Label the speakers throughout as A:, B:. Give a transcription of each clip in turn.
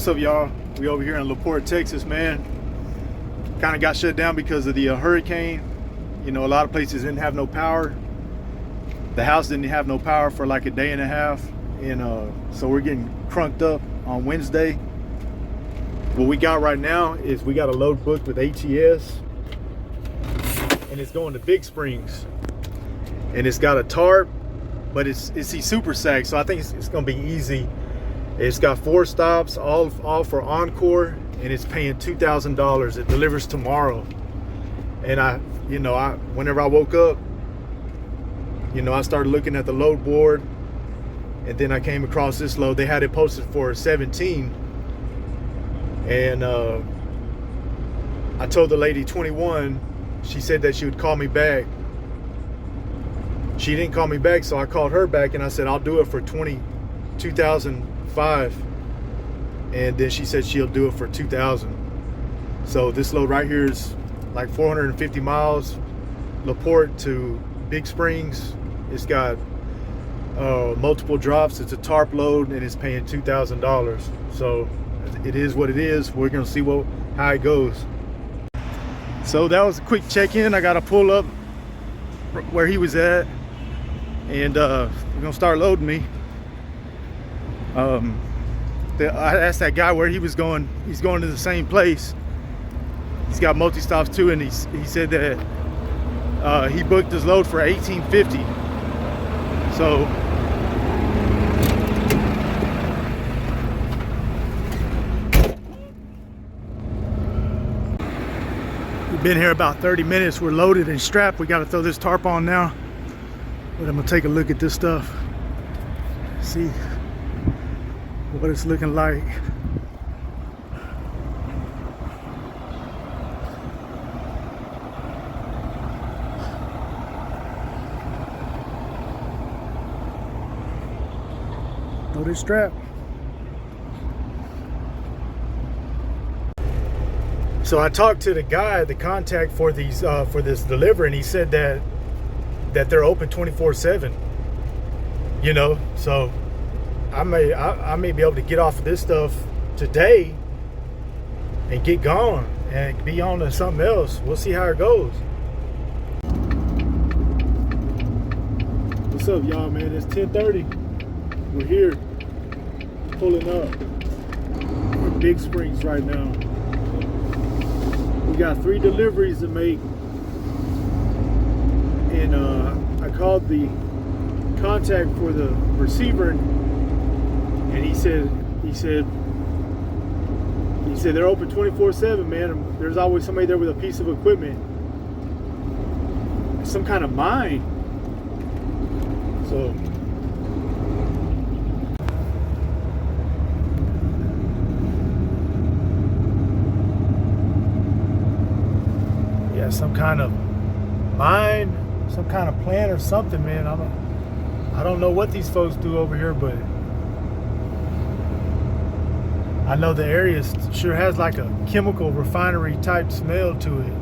A: What's up, y'all? We over here in LaPorte, Texas, man. Kind of got shut down because of the hurricane. You know, a lot of places didn't have no power. The house didn't have no power for like a day and a half, and so we're getting crunked up on Wednesday. What we got right now is we got a load booked with HES, and it's going to Big Springs, and it's got a tarp, but it's the super sag, so I think it's gonna be easy. It's got 4 stops, all for Encore, and it's paying $2,000. It delivers tomorrow. And whenever I woke up, I started looking at the load board, and then I came across this load. They had it posted for 17, and I told the lady 21. She said that she would call me back. She didn't call me back, so I called her back and I said I'll do it for $22,500, and then she said she'll do it for $2,000. So this load right here is like 450 miles, LaPorte to Big Springs. It's got multiple drops. It's a tarp load, and it's paying $2,000. So it is what it is. We're gonna see how it goes. So that was a quick check-in. I gotta pull up where he was at, and we're gonna start loading me. I asked that guy where he was going. He's going to the same place. He's got multi-stops too, and he said that he booked his load for $1,850. So we've been here about 30 minutes. We're loaded and strapped. We got to throw this tarp on now. But I'm gonna take a look at this stuff, see what it's looking like. Throw this strap. So I talked to the guy, the contact for these for this delivery, and he said that they're open 24/7. So I may be able to get off of this stuff today and get gone and be on to something else. We'll see how it goes. What's up, y'all, man? It's 10:30. We're here, pulling up. We're in Big Springs right now. We got 3 deliveries to make, and I called the contact for the receiver, and he said they're open 24/7, man. And there's always somebody there with a piece of equipment, some kind of mine. So yeah, some kind of mine, some kind of plant or something, man. I don't know what these folks do over here, but I know the area sure has like a chemical refinery type smell to it.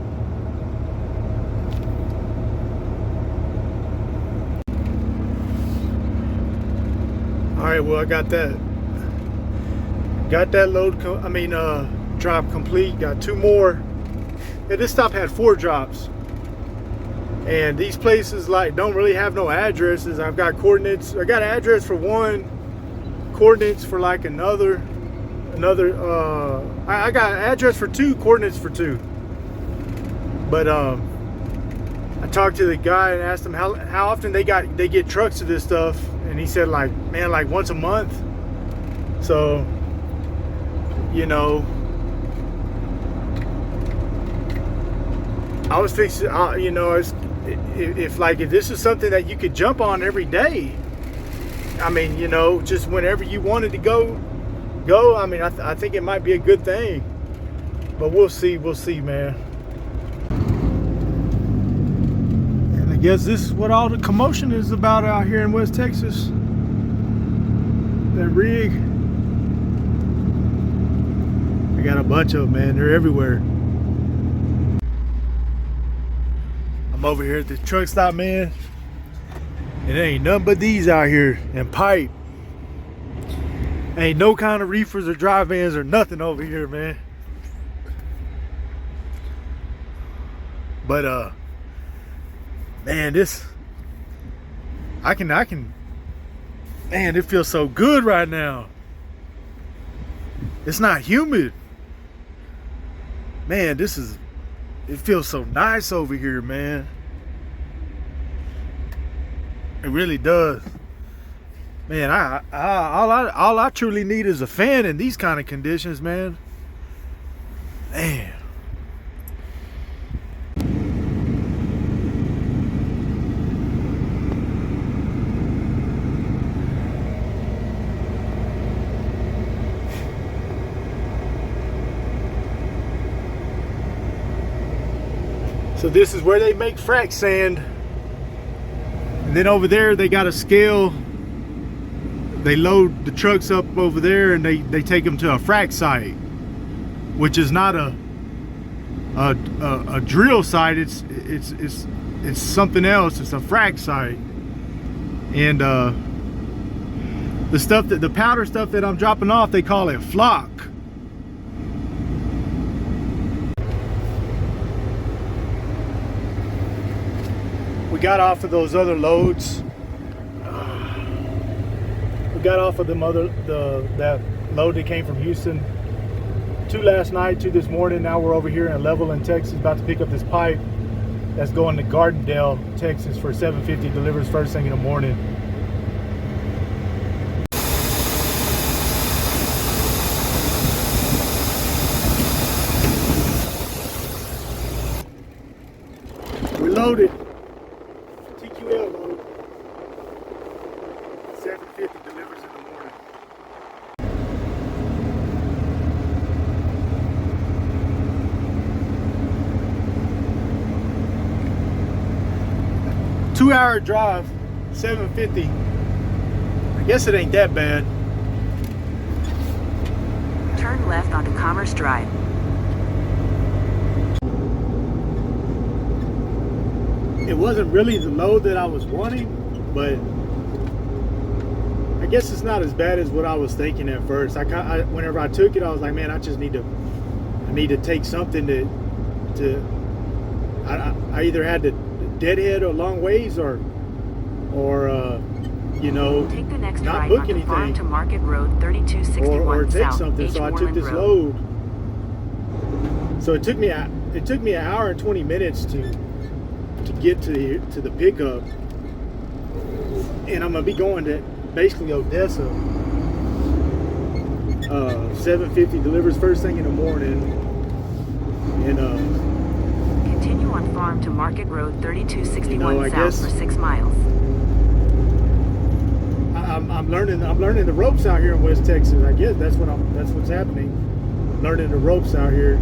A: All right, well, I got that load, drop complete. Got 2 more. Yeah, this stop had 4 drops, and these places don't really have no addresses. I've got coordinates. I got an address for one, coordinates for like another. I got an address for 2, coordinates for 2. But I talked to the guy and asked him how often they get trucks to this stuff, and he said like once a month. So I was fixing, if this is something that you could jump on every day, just whenever you wanted to go. I think it might be a good thing, but we'll see, man. And I guess this is what all the commotion is about out here in West Texas. That rig. I got a bunch of them, man. They're everywhere. I'm over here at the truck stop, man. And there ain't nothing but these out here, and pipe. Ain't no kind of reefers or dry vans or nothing over here, man. But man, this I can man, it feels so good right now. It's not humid. Man, it feels so nice over here, man. It really does. Man, all I truly need is a fan in these kind of conditions, man. Man. So this is where they make frac sand. And then over there they got a scale. They load the trucks up over there and they take them to a frac site, which is not a drill site. It's something else. It's a frac site. And the powder stuff that I'm dropping off, they call it flock. We got off of those other loads. We got off of that load that came from Houston. 2 last night, 2 this morning. Now we're over here in Levelland, Texas, about to pick up this pipe that's going to Gardendale, Texas for 750. Delivers first thing in the morning. We're loaded. TQL load. 750 delivers in the morning. Two-hour drive, 750. I guess it ain't that bad.
B: Turn left onto Commerce Drive.
A: It wasn't really the load that I was wanting, but I guess it's not as bad as what I was thinking at first. Whenever I took it, I was like, man, I need to take something I either had to deadhead a long ways or you know,
B: take the next
A: not
B: right
A: book
B: onto
A: anything
B: Farm to Market Road 3261
A: or take
B: South,
A: something.
B: H.
A: So I took
B: Moreland
A: this
B: Road.
A: load. So it took me an hour and 20 minutes to get to the pickup, and I'm gonna be going to basically Odessa. 750 delivers first thing in the morning, and
B: continue on Farm to Market Road 3261
A: you know, I
B: South
A: guess
B: for 6 miles.
A: I'm learning the ropes out here in West Texas. I guess that's what's happening. Learning the ropes out here.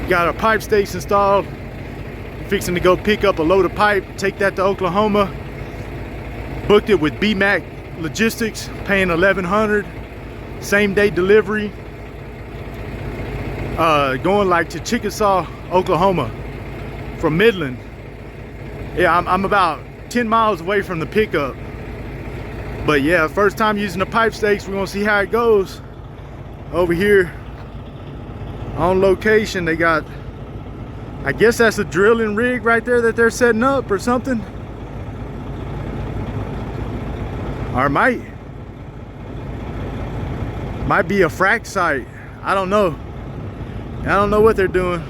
A: Got a pipe stakes installed. Fixing to go pick up a load of pipe, take that to Oklahoma. Booked it with BMAC Logistics, paying $1,100. Same day delivery. Going like to Chickasaw, Oklahoma from Midland. Yeah, I'm about 10 miles away from the pickup. But yeah, first time using the pipe stakes. We're gonna see how it goes. Over here on location, they got, I guess that's a drilling rig right there that they're setting up or something. Or might be a frac site. I don't know. I don't know what they're doing.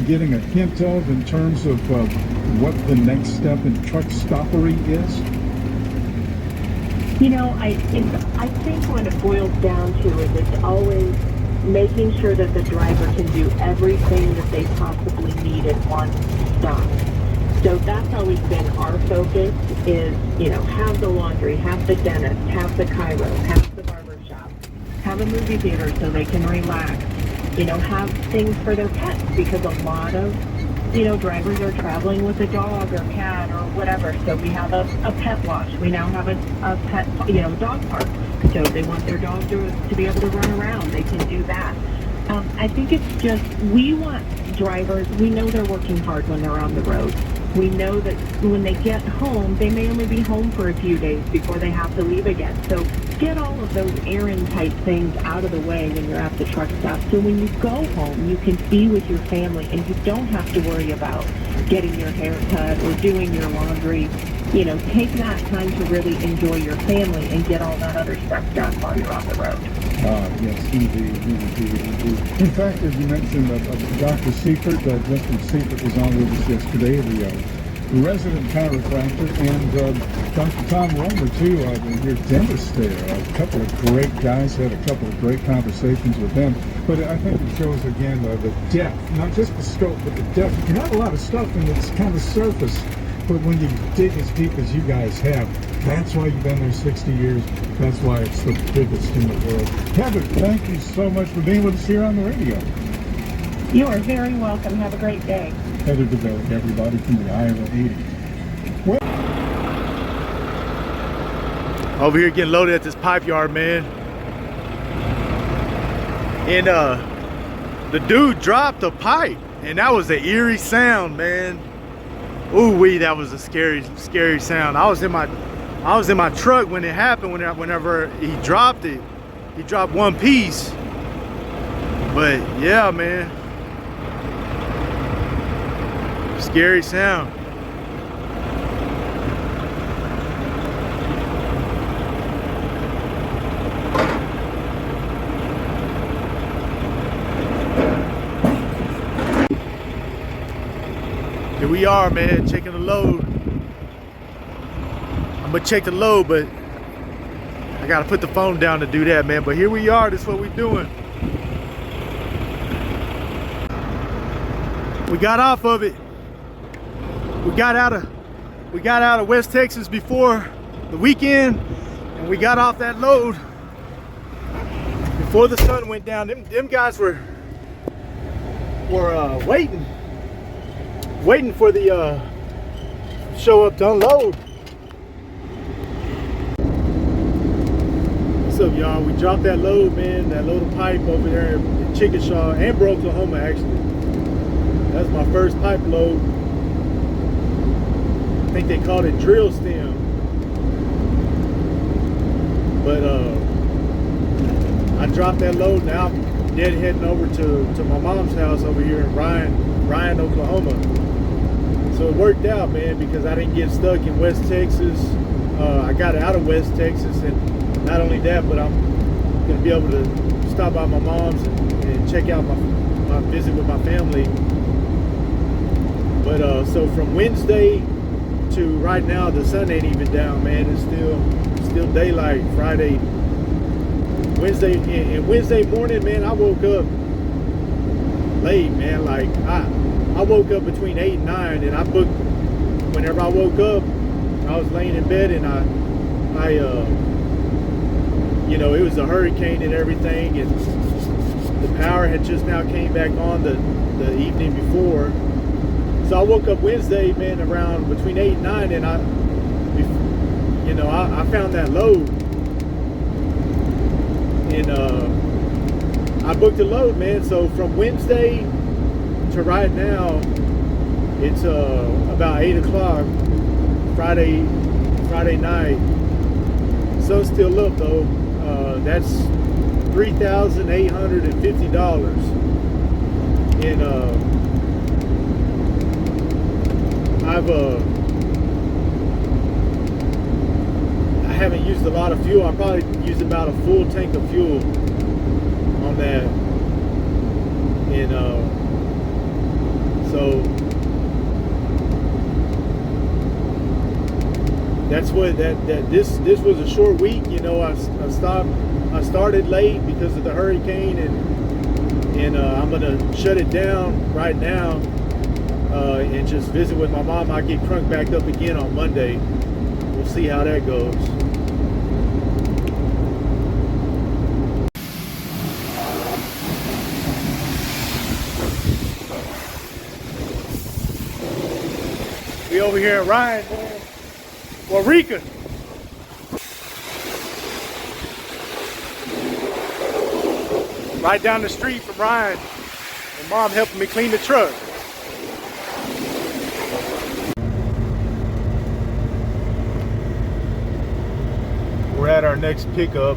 C: Getting a hint of in terms of what the next step in truck stoppery is?
D: You know, I think what it boils down to is it's always making sure that the driver can do everything that they possibly need at one stop. So that's always been our focus is, you know, have the laundry, have the dentist, have the chiro, have the barber shop, have a movie theater so they can relax, you know, have things for their pets, because a lot of drivers are traveling with a dog or cat or whatever. So we have a pet wash. We now have a pet, dog park. So if they want their dog to be able to run around, they can do that. I think it's just, we want drivers, we know they're working hard when they're on the road. We know that when they get home, they may only be home for a few days before they have to leave again. So get all of those errand type things out of the way when you're at the truck stop. So when you go home, you can be with your family and you don't have to worry about getting your hair cut or doing your laundry. Take that time to really enjoy your family and get all that other stuff done while you're on the road.
C: Yes, indeed. In fact, as you mentioned, Dr. Seifert, Justin Seifert was on with us yesterday, the resident chiropractor, and Dr. Tom Romer, too, your dentist there. A couple of great guys, had a couple of great conversations with them. But I think it shows, again, the depth, not just the scope, but the depth. Not a lot of stuff, and it's kind of surface. But when you dig as deep as you guys have, that's why you've been there 60 years. That's why it's the biggest in the world. Heather, thank you so much for being with us here on the radio.
D: You are very welcome. Have a great day.
C: Heather DeVille, everybody from the Iowa 80. Well,
A: Over here getting loaded at this pipe yard, man. And the dude dropped a pipe, and that was an eerie sound, man. Ooh wee, that was a scary sound. I was in my truck when it happened. Whenever he dropped it, he dropped one piece. But yeah, man, scary sound. Here we are, man, checking the load. I'm gonna check the load, but I gotta put the phone down to do that, man. But here we are, this is what we're doing. We got off of it. We got out of West Texas before the weekend, and we got off that load before the sun went down. Them guys were waiting for the show up to unload. What's up, y'all? We dropped that load, man, that load of pipe over there in Chickasaw, Amber, Oklahoma, actually. That's my first pipe load. I think they called it drill stem. But I dropped that load. Now I'm dead heading over to my mom's house over here in Ryan, Oklahoma. So it worked out, man, because I didn't get stuck in West Texas. I got out of West Texas, and not only that, but I'm gonna be able to stop by my mom's and check out my visit with my family. But so from Wednesday to right now, the sun ain't even down, man. It's still daylight. Friday, Wednesday morning, man, I woke up late, man. Like I woke up between 8 and 9, and I booked. Whenever I woke up, I was laying in bed, and I it was a hurricane and everything, and the power had just now came back on the evening before. So I woke up Wednesday, man, around between 8 and 9, and I found that load, and I booked a load, man. So from Wednesday to right now, it's about 8 o'clock Friday night. Sun's still up though. That's $3,850, and I haven't used a lot of fuel. I probably used about a full tank of fuel on that, and so that's what this was a short week. I started late because of the hurricane, and I'm gonna shut it down right now and just visit with my mom. I'll get crunked back up again on Monday. We'll see how that goes. We over here in Ryan, man. Well, Rika. Right down the street from Ryan. And Mom helping me clean the truck. We're at our next pickup.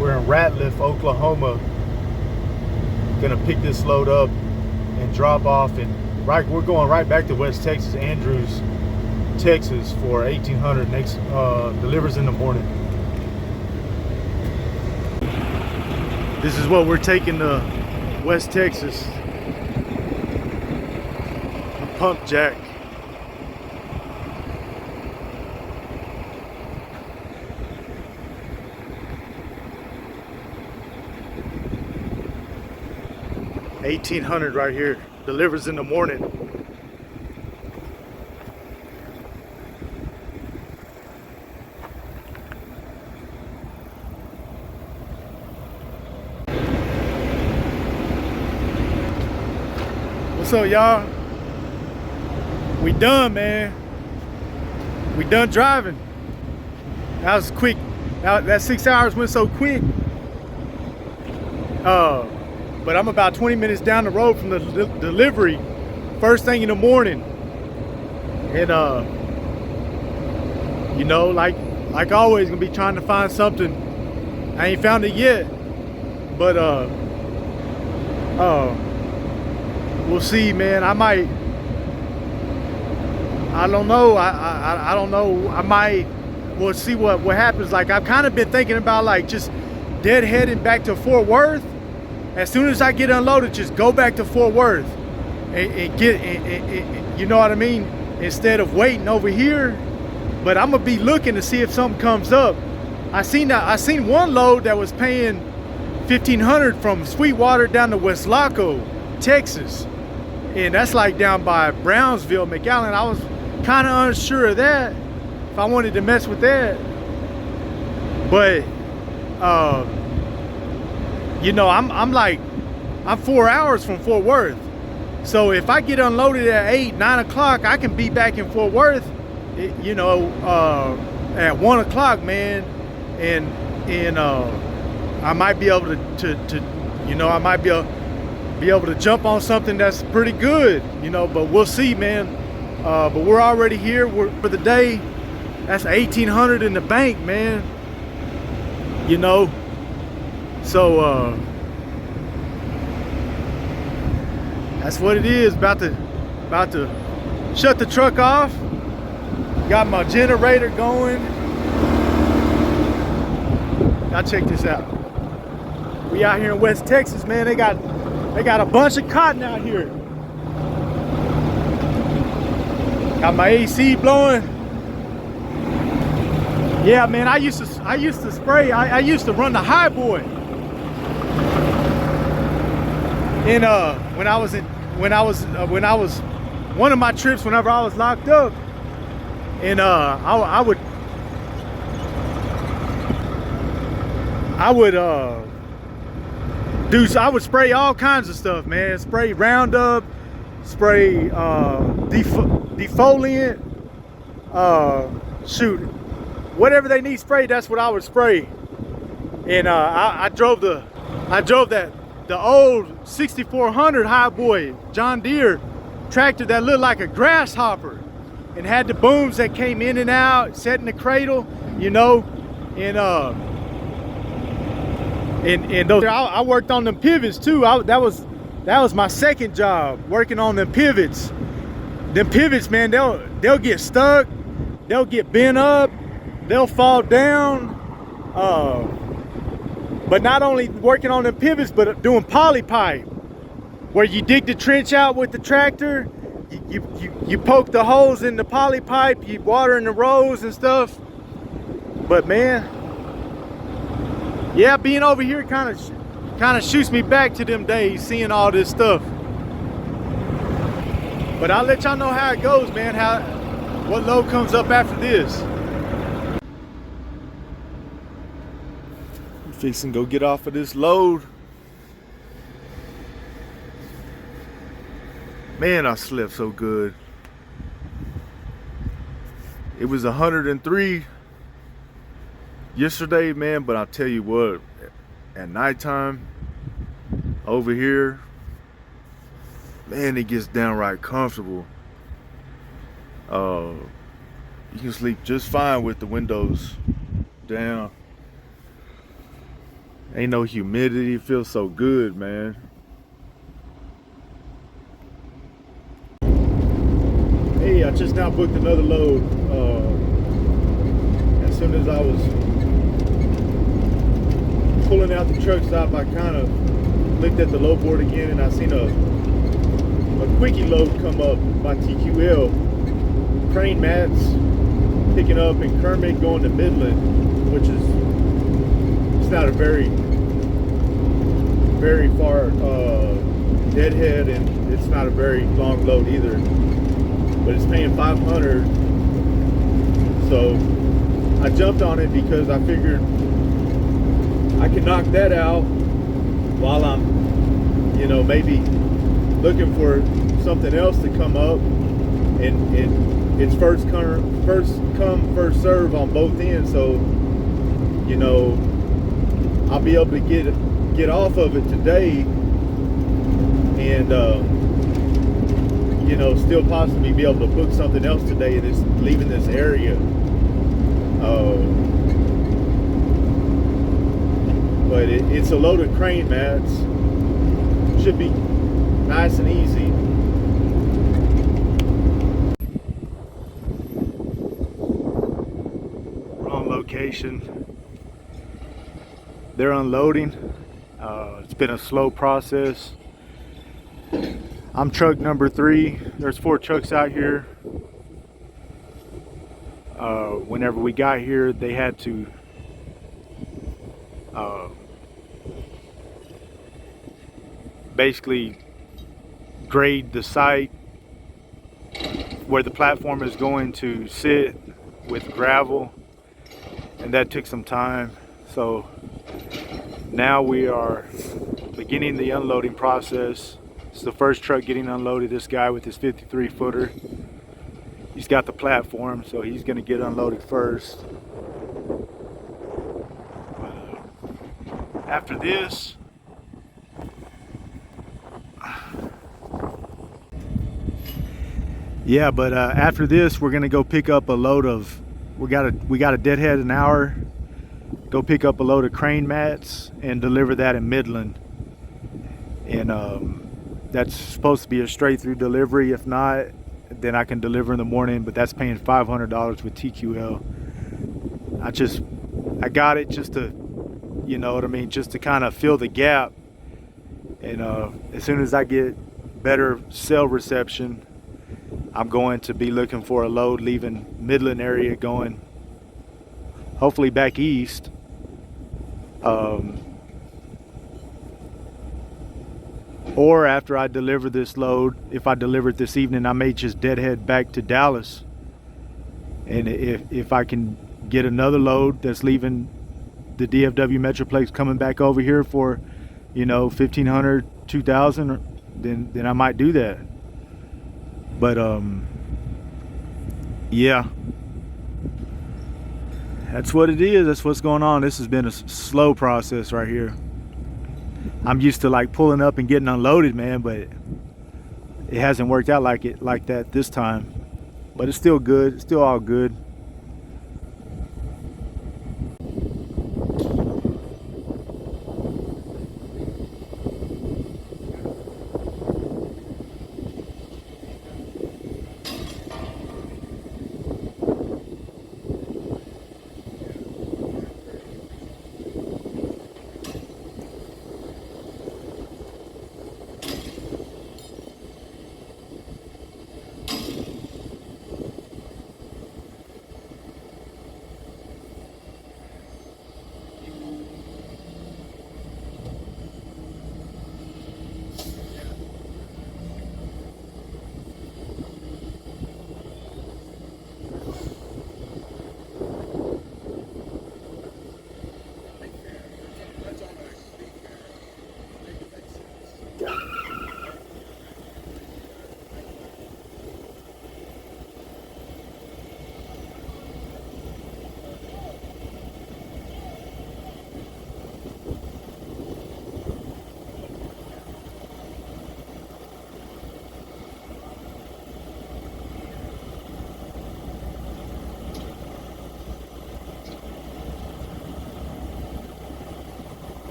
A: We're in Ratliff, Oklahoma. Gonna pick this load up and drop off, and we're going right back to West Texas, Andrews, Texas for 1800. Next delivers in the morning. This is what we're taking to West Texas. A pump jack. $1,800 right here. Delivers in the morning. What's up, y'all? We done, man. We done driving. That was quick. That 6 hours went so quick. But I'm about 20 minutes down the road from the delivery, first thing in the morning. And you know, like always, gonna be trying to find something. I ain't found it yet, but we'll see, man. I don't know. I don't know. We'll see what happens. Like, I've kind of been thinking about like just deadheading back to Fort Worth. As soon as I get unloaded, just go back to Fort Worth and you know what I mean? Instead of waiting over here. But I'm gonna be looking to see if something comes up. I seen one load that was paying $1,500 from Sweetwater down to West Laco, Texas. And that's like down by Brownsville, McAllen. I was kind of unsure of that, if I wanted to mess with that. But you know, I'm 4 hours from Fort Worth. So if I get unloaded at 8, 9 o'clock, I can be back in Fort Worth, you know, at 1 o'clock, man. And I might be able to you know, I might be able to jump on something that's pretty good, you know, but we'll see, man. But we're already here for the day. That's $1,800 in the bank, man. You know. So that's what it is. About to shut the truck off. Got my generator going. Now check this out. We out here in West Texas, man. They got a bunch of cotton out here. Got my AC blowing. Yeah, man. I used to spray. I used to run the high boy. And when I was one of my trips, whenever I was locked up, and I would spray all kinds of stuff, man. Spray Roundup, spray defoliant, shoot, whatever they need sprayed, that's what I would spray. And I drove the old 6400 high boy John Deere tractor that looked like a grasshopper and had the booms that came in and out, set in the cradle, you know. And those, I worked on them pivots too. That was my second job, working on them pivots. Them pivots, man, they'll get stuck, they'll get bent up, they'll fall down. But not only working on them pivots, but doing poly pipe, where you dig the trench out with the tractor, you poke the holes in the poly pipe, you water in the rows and stuff. But man, yeah, being over here kind of shoots me back to them days, seeing all this stuff. But I'll let y'all know how it goes, man. What load comes up after this. Fixing to go get off of this load. Man, I slept so good. It was 103 yesterday, man, but I'll tell you what, at nighttime over here, man, it gets downright comfortable. You can sleep just fine with the windows down. Ain't no humidity. It feels so good, man. Hey, I just now booked another load. As soon as I was pulling out the truck stop, I kind of looked at the load board again, and I seen a quickie load come up by TQL. Crane mats picking up in Kermit going to Midland, which is, it's not a very far deadhead, and it's not a very long load either, but it's paying $500. So I jumped on it because I figured I can knock that out while I'm, maybe looking for something else to come up, and it's first come first serve on both ends. So I'll be able to get off of it today, and still possibly be able to book something else today, and it's leaving this area. But it's a load of crane mats. Should be nice and easy. We're on location. They're unloading. It's been a slow process. I'm truck number 3. There's 4 trucks out here. Whenever we got here, they had to basically grade the site where the platform is going to sit with gravel, and that took some time. So now we are beginning the unloading process. It's the first truck getting unloaded. This guy with his 53 footer, he's got the platform, so he's going to get unloaded first. After this, after this, we're gonna go pick up a load of. We got a deadhead an hour. Go pick up a load of crane mats and deliver that in Midland. And that's supposed to be a straight through delivery. If not, then I can deliver in the morning. But that's paying $500 with TQL. I got it just to, just to kind of fill the gap. And as soon as I get better cell reception, I'm going to be looking for a load leaving Midland area, going hopefully back east. Or after I deliver this load, if I deliver it this evening, I may just deadhead back to Dallas. And if I can get another load that's leaving the DFW Metroplex coming back over here for, $1,500, $2,000, then I might do that. But yeah, that's what it is. That's what's going on. This has been a slow process right here. I'm used to like pulling up and getting unloaded, man, but it hasn't worked out like that this time. But it's still good. It's still all good.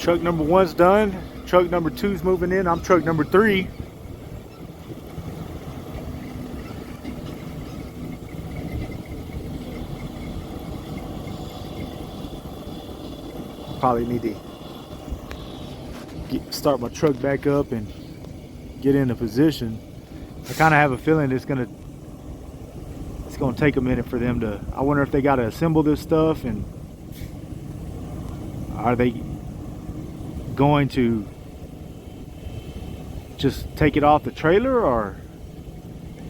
A: Truck number 1's done. Truck number 2's moving in. I'm truck number 3. Probably need to start my truck back up and get into position. I kind of have a feeling it's gonna take a minute for them to. I wonder if they got to assemble this stuff, and are they going to just take it off the trailer, or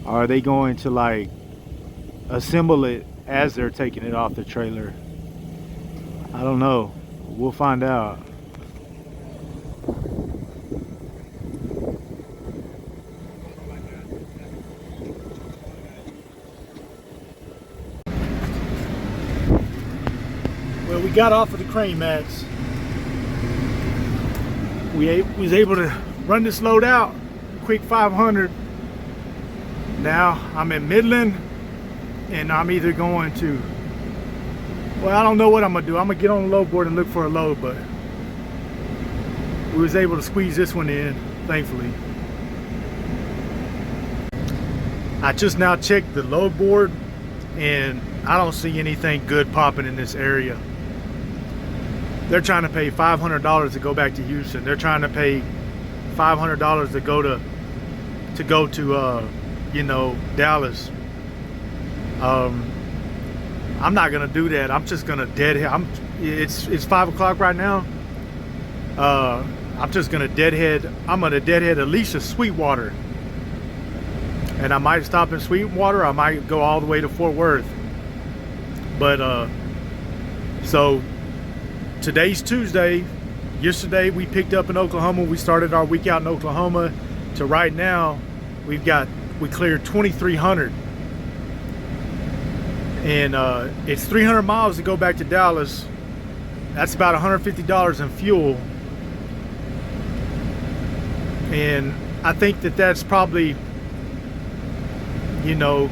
A: are they going to like assemble it as they're taking it off the trailer? I don't know. We'll find out. Well, we got off of the crane mats. We was able to run this load out, quick 500. Now I'm in Midland, and I'm either going to, well, I don't know what I'm gonna do. I'm gonna get on the load board and look for a load, but we was able to squeeze this one in, thankfully. I just now checked the load board, and I don't see anything good popping in this area. They're trying to pay $500 to go back to Houston. They're trying to pay $500 to go to you know, Dallas. I'm not gonna do that. I'm just gonna deadhead. It's 5 o'clock right now. I'm just gonna deadhead. I'm gonna deadhead at least to Sweetwater, and I might stop in Sweetwater. I might go all the way to Fort Worth. But so today's Tuesday. Yesterday we picked up in Oklahoma. We started our week out in Oklahoma. To right now, we cleared 2,300, and it's 300 miles to go back to Dallas. That's about $150 in fuel, and I think that's probably, you know,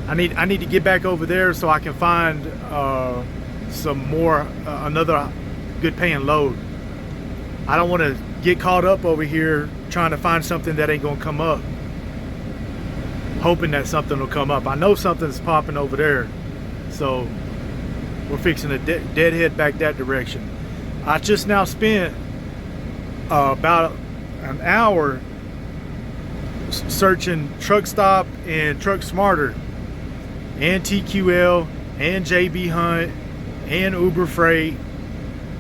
A: I need to get back over there so I can find some more another good paying load. I don't want to get caught up over here trying to find something that ain't gonna come up, hoping that something will come up. I know something's popping over there, so we're fixing to deadhead back that direction. I just now spent about an hour searching Truckstop and Truck Smarter and TQL and JB Hunt and Uber Freight,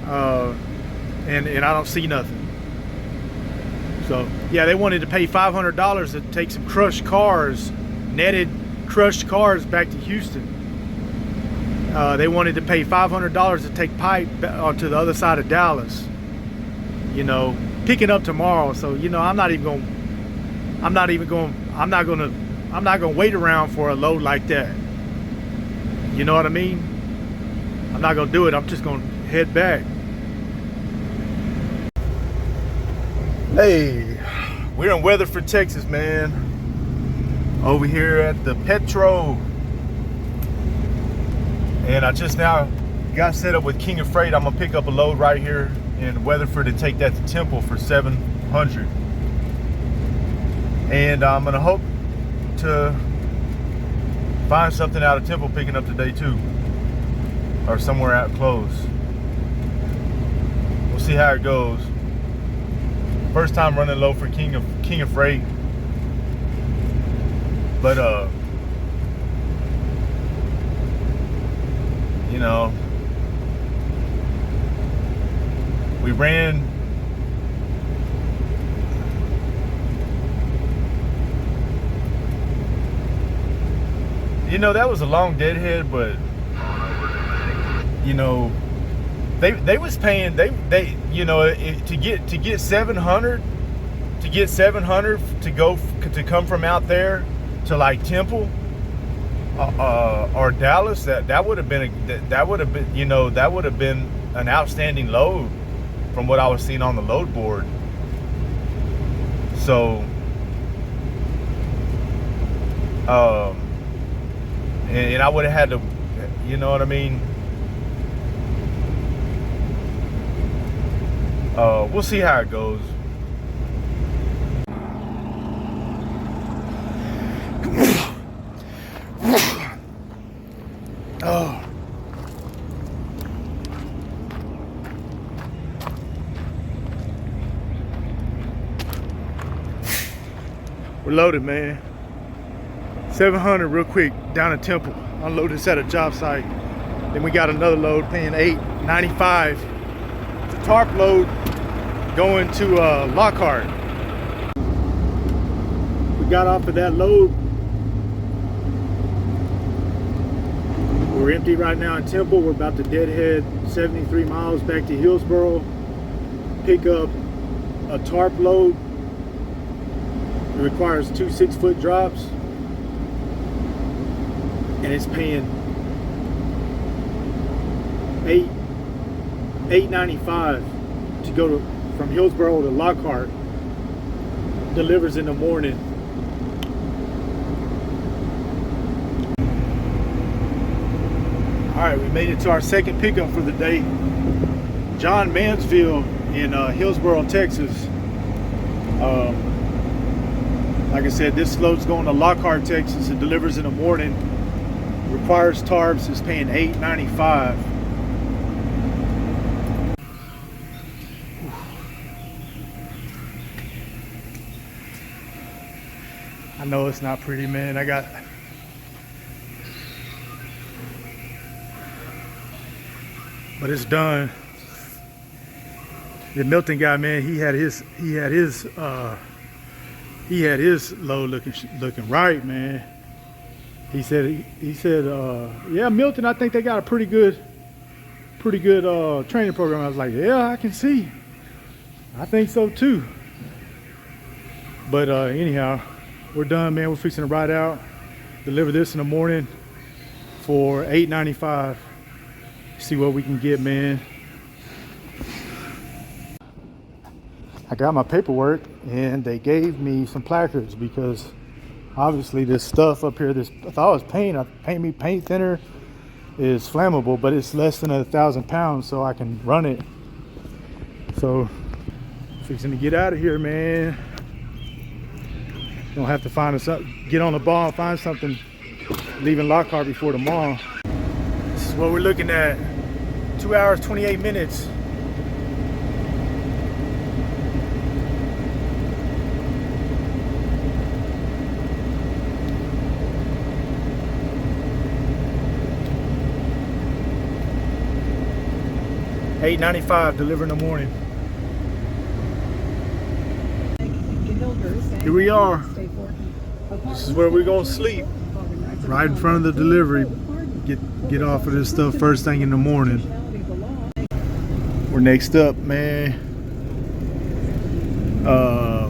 A: and I don't see nothing. So yeah, they wanted to pay $500 to take some crushed cars, netted crushed cars back to Houston. They wanted to pay $500 to take pipe to the other side of Dallas. You know, picking up tomorrow. So you know, I'm not gonna wait around for a load like that. You know what I mean? I'm not gonna do it. I'm just gonna head back. Hey, we're in Weatherford, Texas, man. Over here at the Petro. And I just now got set up with King of Freight. I'm gonna pick up a load right here in Weatherford and take that to Temple for $700. And I'm gonna hope to find something out of Temple picking up today too, or somewhere out close. We'll see how it goes. First time running low for King of Freight, but you know, we ran. You know, that was a long deadhead, but you know, they was paying they you know, to get 700 to come from out there to like Temple or Dallas, that would have been an outstanding load from what I was seeing on the load board. So and I would have had to, you know what I mean? We'll see how it goes. Oh. We're loaded, man. 700 real quick down in Temple. Unload this at a job site. Then we got another load paying $8.95. It's a tarp load going to Lockhart. We got off of that load. We're empty right now in Temple. We're about to deadhead 73 miles back to Hillsboro. Pick up a tarp load. It requires 2 6-foot drops. And it's paying $8.95 to go from Hillsboro to Lockhart. Delivers in the morning. All right, we made it to our second pickup for the day. John Mansfield in Hillsboro, Texas. Like I said, this load's going to Lockhart, Texas. It delivers in the morning. Requires tarps. Is paying $8.95. I know it's not pretty, man. But it's done. The Milton guy, man, he had his load looking right, man. He said, yeah, Milton, I think they got a pretty good training program. I was like, yeah, I can see. I think so too. But anyhow, we're done, man. We're fixing to ride out, deliver this in the morning for $8.95. See what we can get, man. I got my paperwork and they gave me some placards because obviously this stuff up here, I thought it was paint. Paint thinner is flammable, but it's less than 1,000 pounds, so I can run it. So fixing to get out of here, man. Don't have to get on the ball and find something leaving Lockhart before tomorrow. This is what we're looking at. 2 hours, 28 minutes. $8.95 deliver in the morning. Here we are. This is where we're gonna sleep. Right in front of the delivery. Get off of this stuff first thing in the morning. We're next up, man.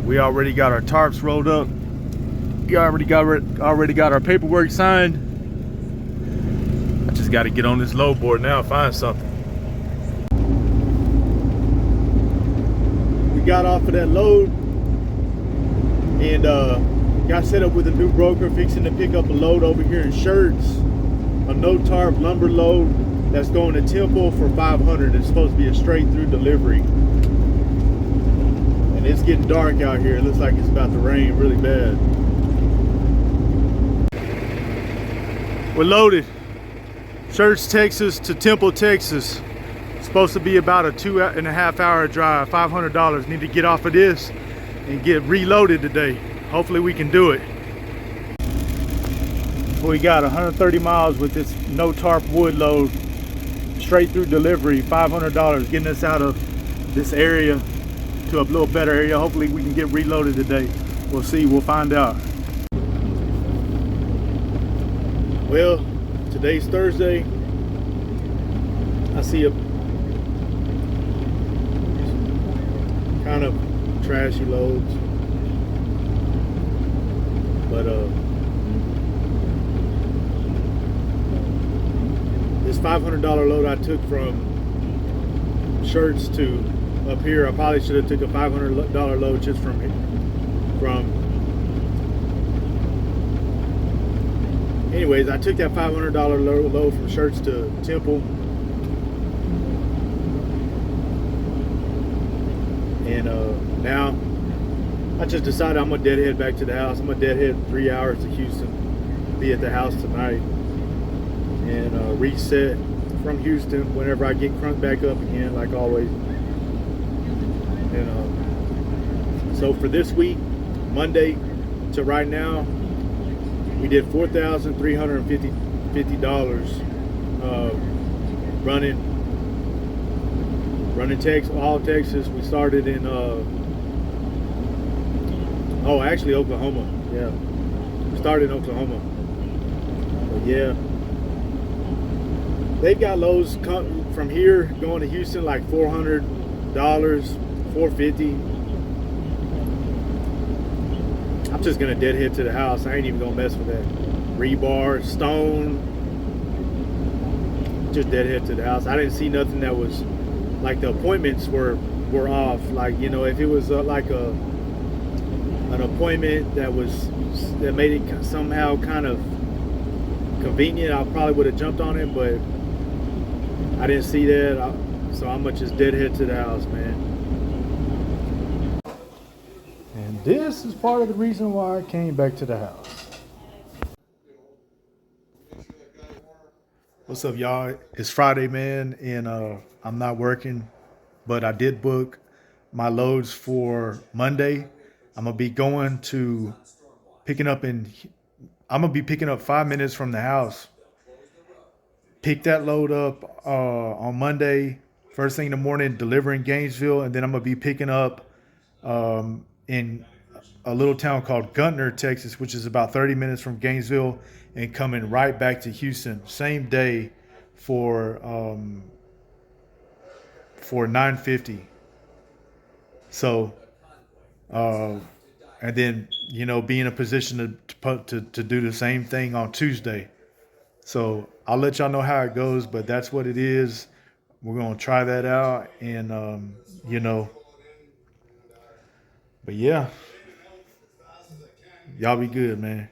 A: We already got our tarps rolled up. We already got our paperwork signed. I just got to get on this load board now and find something. We got off of that load and got set up with a new broker fixing to pick up a load over here in Shirts. A no tarp lumber load that's going to Temple for $500. It's supposed to be a straight through delivery. And it's getting dark out here. It looks like it's about to rain really bad. We're loaded. Shirts, Texas to Temple, Texas. It's supposed to be about a 2.5 hour drive, $500. Need to get off of this and get reloaded today. Hopefully we can do it. We got 130 miles with this no tarp wood load, straight through delivery, $500, getting us out of this area to a little better area. Hopefully we can get reloaded today. We'll see, we'll find out. Well, today's Thursday. I see a kind of trashy loads, but this $500 load I took from Shirts to up here, I probably should have took a $500 load just from anyways, I took that $500 load from Shirts to Temple. And now I just decided I'm gonna deadhead back to the house. I'm gonna deadhead 3 hours to Houston, be at the house tonight, and reset from Houston whenever I get crunked back up again, like always. And so for this week, Monday to right now, we did $4,350 running all Texas. We started in actually Oklahoma. Yeah, we started in Oklahoma. But yeah, they've got loads from here going to Houston like $400, $450. I'm just gonna deadhead to the house. I ain't even gonna mess with that rebar, stone. Just deadhead to the house. I didn't see nothing that was like the appointments were off. Like, you know, if it was like an appointment that made it somehow kind of convenient, I probably would have jumped on it, but I didn't see that. So I'm gonna just deadhead to the house, man. And this is part of the reason why I came back to the house. What's up, y'all? It's Friday, man, and I'm not working, but I did book my loads for Monday. I'm gonna be going to I'm gonna be picking up 5 minutes from the house. Pick that load up on Monday, first thing in the morning, delivering Gainesville, and then I'm gonna be picking up in a little town called Guntner, Texas, which is about 30 minutes from Gainesville, and coming right back to Houston, same day for $950. So, and then, you know, be in a position to do the same thing on Tuesday. So I'll let y'all know how it goes, but that's what it is. We're gonna try that out, and you know, but yeah, y'all be good, man.